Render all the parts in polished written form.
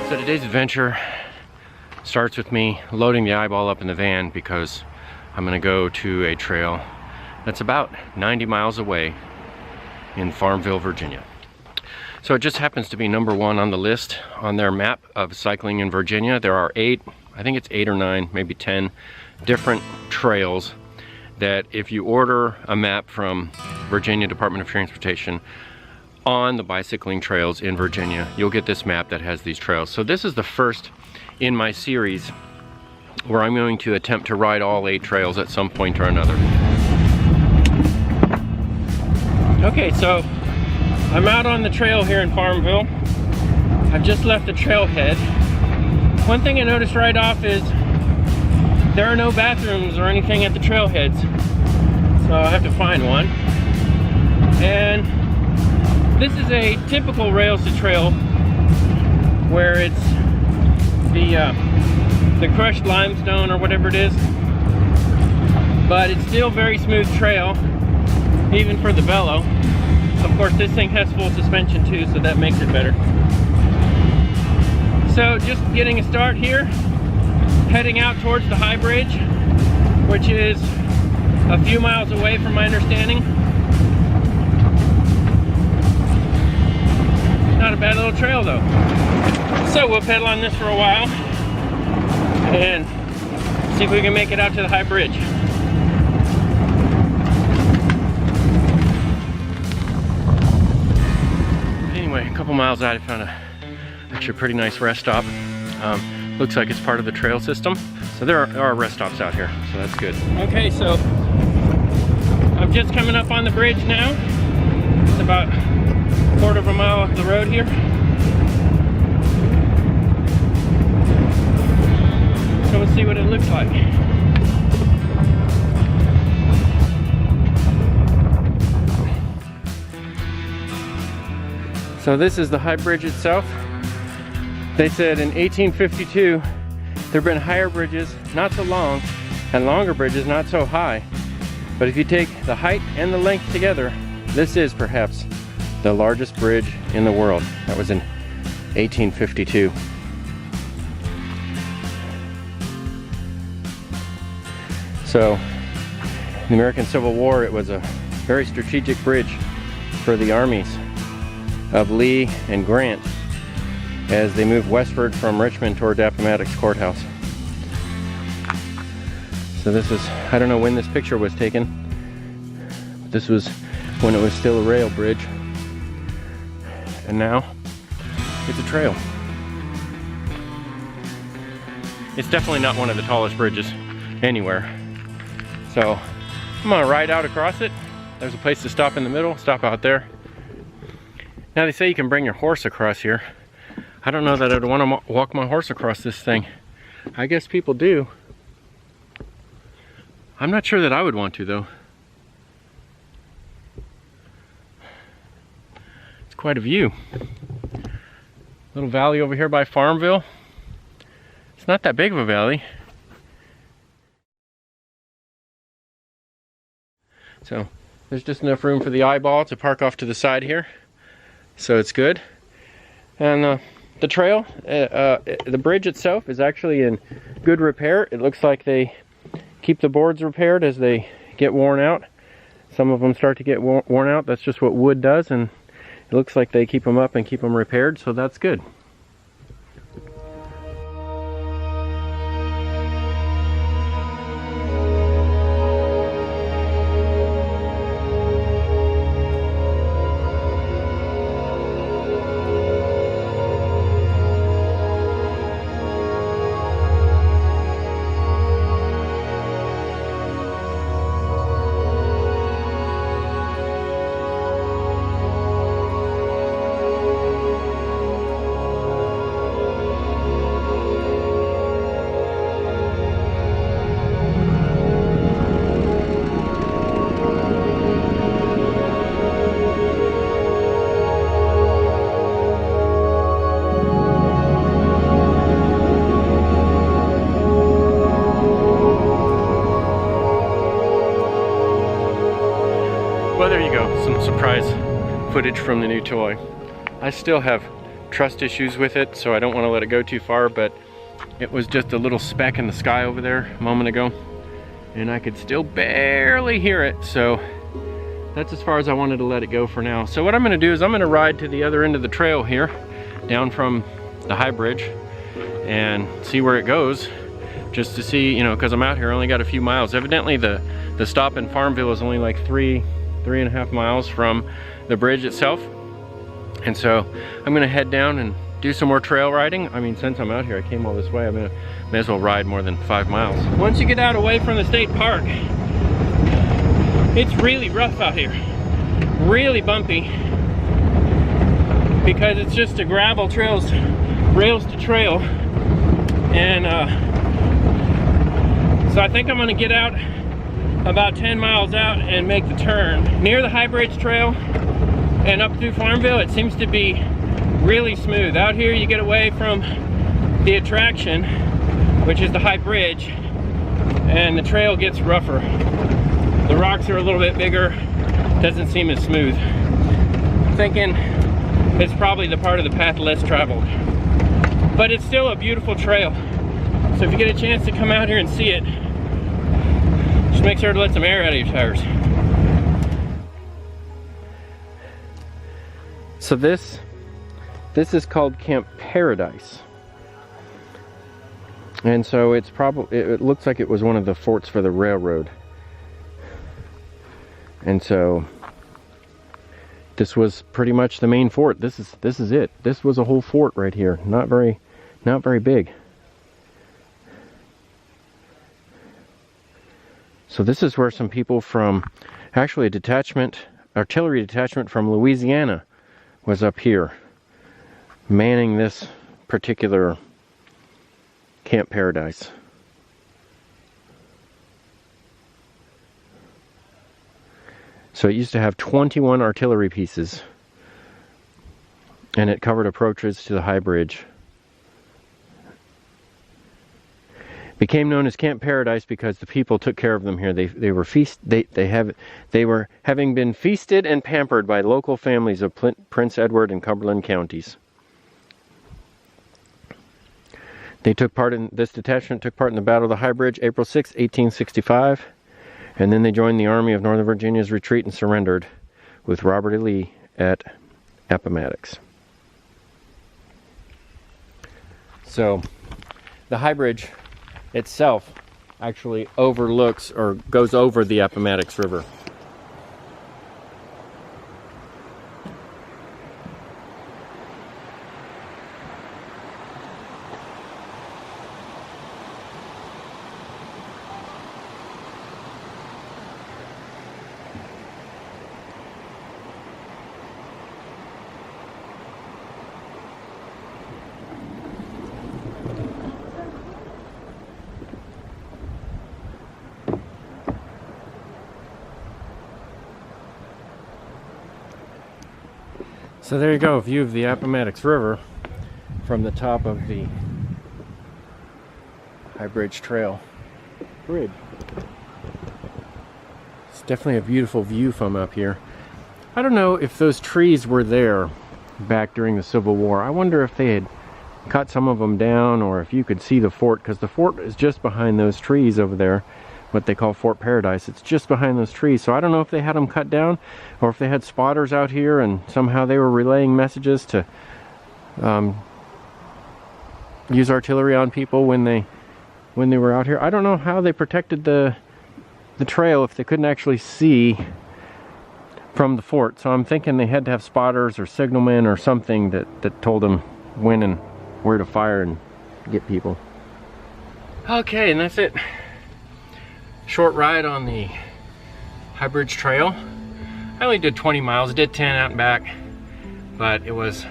So today's adventure starts with me loading the eyeball up in the van because I'm gonna go to a trail that's about 90 miles away in Farmville, Virginia. So it just happens to be #1 on the list on their map of cycling in Virginia. There are 8, I think it's 8 or 9, maybe 10 different trails that if you order a map from Virginia Department of Transportation on the bicycling trails in Virginia, you'll get this map that has these trails. So this is the first in my series where I'm going to attempt to ride all 8 trails at some point or another. Okay, so I'm out on the trail here in Farmville. I've just left the trailhead. One thing I noticed right off is there are no bathrooms or anything at the trailheads, so I'll have to find one. And this is a typical rails to trail where it's the crushed limestone or whatever it is, but it's still very smooth trail even for the Velo. Of course this thing has full suspension too, so that makes it better. So just getting a start here, heading out towards the high bridge, which is a few miles away from my understanding. Not a bad little trail though. So we'll pedal on this for a while and see if we can make it out to the high bridge. Anyway, a couple miles out I found actually a pretty nice rest stop. Looks like it's part of the trail system. So there are rest stops out here, so that's good. Okay, so I'm just coming up on the bridge now. It's about a quarter of a mile off the road here. So let's see what it looks like. So this is the high bridge itself. They said in 1852 there have been higher bridges, not so long, and longer bridges, not so high. But if you take the height and the length together, this is perhaps the largest bridge in the world. That was in 1852. So, in the American Civil War, it was a very strategic bridge for the armies of Lee and Grant as they moved westward from Richmond toward Appomattox Courthouse. So this is, I don't know when this picture was taken, but this was when it was still a rail bridge. And now it's a trail. It's definitely not one of the tallest bridges anywhere. So I'm gonna ride out across it. There's a place to stop in the middle, stop out there. Now they say you can bring your horse across here. I don't know that I'd want to walk my horse across this thing. I guess people do. I'm not sure that I would want to though. Quite a view. Little valley over here by Farmville. It's not that big of a valley. So there's just enough room for the eyeball to park off to the side here. So it's good. And the trail, the bridge itself is actually in good repair. It looks like they keep the boards repaired as they get worn out. Some of them start to get worn out. That's just what wood does, and it looks like they keep them up and keep them repaired, so that's good. Well, there you go, some surprise footage from the new toy. I still have trust issues with it, so I don't want to let it go too far, but it was just a little speck in the sky over there a moment ago, and I could still barely hear it, so that's as far as I wanted to let it go for now. So what I'm gonna do is I'm gonna ride to the other end of the trail here, down from the high bridge, and see where it goes, just to see, you know, because I'm out here, I only got a few miles. Evidently the stop in Farmville is only like three and a half miles from the bridge itself. And so I'm gonna head down and do some more trail riding. I mean, since I'm out here, I came all this way, may as well ride more than 5 miles. Once you get out away from the state park, it's really rough out here. Really bumpy, because it's just a gravel trails, rails to trail. And so I think I'm gonna get out about 10 miles out and make the turn. Near the High Bridge Trail and up through Farmville, it seems to be really smooth. Out here you get away from the attraction, which is the High Bridge, and the trail gets rougher. The rocks are a little bit bigger, doesn't seem as smooth. I'm thinking it's probably the part of the path less traveled. But it's still a beautiful trail. So if you get a chance to come out here and see it, just make sure to let some air out of your tires. So this is called Camp Paradise. And so it's probably, it looks like it was one of the forts for the railroad. And so this was pretty much the main fort. This is it. This was a whole fort right here. Not very big. So this is where some people from, actually a detachment, artillery detachment from Louisiana was up here, manning this particular Camp Paradise. So it used to have 21 artillery pieces, and it covered approaches to the High Bridge. Became known as Camp Paradise because the people took care of them here. They were having been feasted and pampered by local families of Prince Edward and Cumberland counties. This detachment took part in the Battle of the High Bridge, April 6, 1865, and then they joined the Army of Northern Virginia's retreat and surrendered with Robert E. Lee at Appomattox. So the High Bridge itself actually overlooks or goes over the Appomattox River. So there you go, a view of the Appomattox River from the top of the High Bridge Trail bridge. It's definitely a beautiful view from up here. I don't know if those trees were there back during the Civil War. I wonder if they had cut some of them down, or if you could see the fort, because the fort is just behind those trees over there, what they call Fort Paradise. It's just behind those trees, so I don't know if they had them cut down or if they had spotters out here and somehow they were relaying messages to use artillery on people when they were out here. I don't know how they protected the trail if they couldn't actually see from the fort, so I'm thinking they had to have spotters or signalmen or something that told them when and where to fire and get people. Okay, and that's it. Short ride on the High Bridge Trail. I only did 20 miles, did 10 out and back, but it was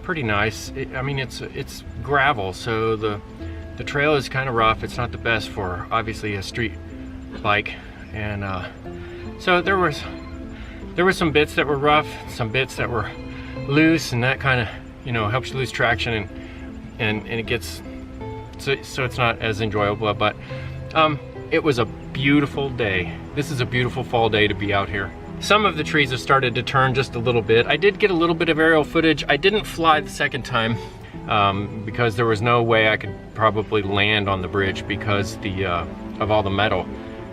pretty nice. I mean, it's gravel, so the trail is kind of rough. It's not the best for obviously a street bike, and so there was some bits that were rough, some bits that were loose, and that kind of, you know, helps you lose traction, and it gets so it's not as enjoyable, but it was a beautiful day. This is a beautiful fall day to be out here. Some of the trees have started to turn just a little bit. I did get a little bit of aerial footage. I didn't fly the second time because there was no way I could probably land on the bridge because of all the metal.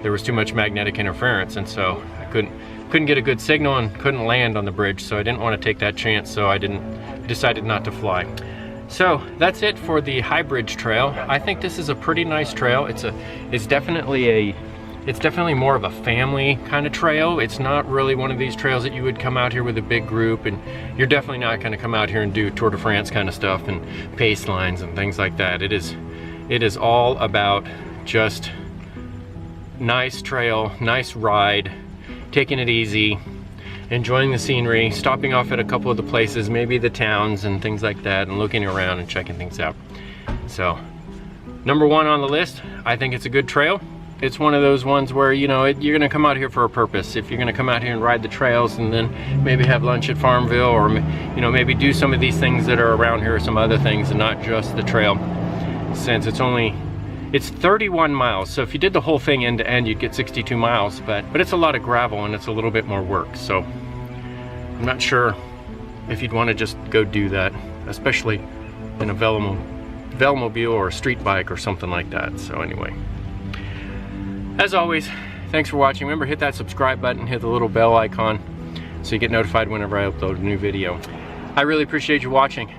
There was too much magnetic interference, and so I couldn't get a good signal and couldn't land on the bridge, so I didn't want to take that chance, so I decided not to fly. So that's it for the High Bridge Trail. I think this is a pretty nice trail. It's definitely more of a family kind of trail. It's not really one of these trails that you would come out here with a big group, and you're definitely not going to come out here and do Tour de France kind of stuff and pace lines and things like that. It is all about just nice trail, nice ride, taking it easy, enjoying the scenery, stopping off at a couple of the places, maybe the towns and things like that, and looking around and checking things out. So, number one on the list, I think it's a good trail. It's one of those ones where, you know, you're gonna come out here for a purpose. If you're gonna come out here and ride the trails and then maybe have lunch at Farmville, or, you know, maybe do some of these things that are around here or some other things and not just the trail, since it's 31 miles, so if you did the whole thing end to end, you'd get 62 miles, but it's a lot of gravel and it's a little bit more work, so I'm not sure if you'd want to just go do that, especially in a Velomobile or a street bike or something like that. So anyway, as always, thanks for watching. Remember, hit that subscribe button, hit the little bell icon so you get notified whenever I upload a new video. I really appreciate you watching.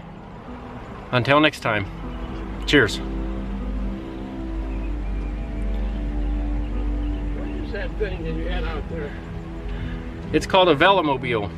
Until next time, cheers. That thing that you had out there? It's called a Velomobile.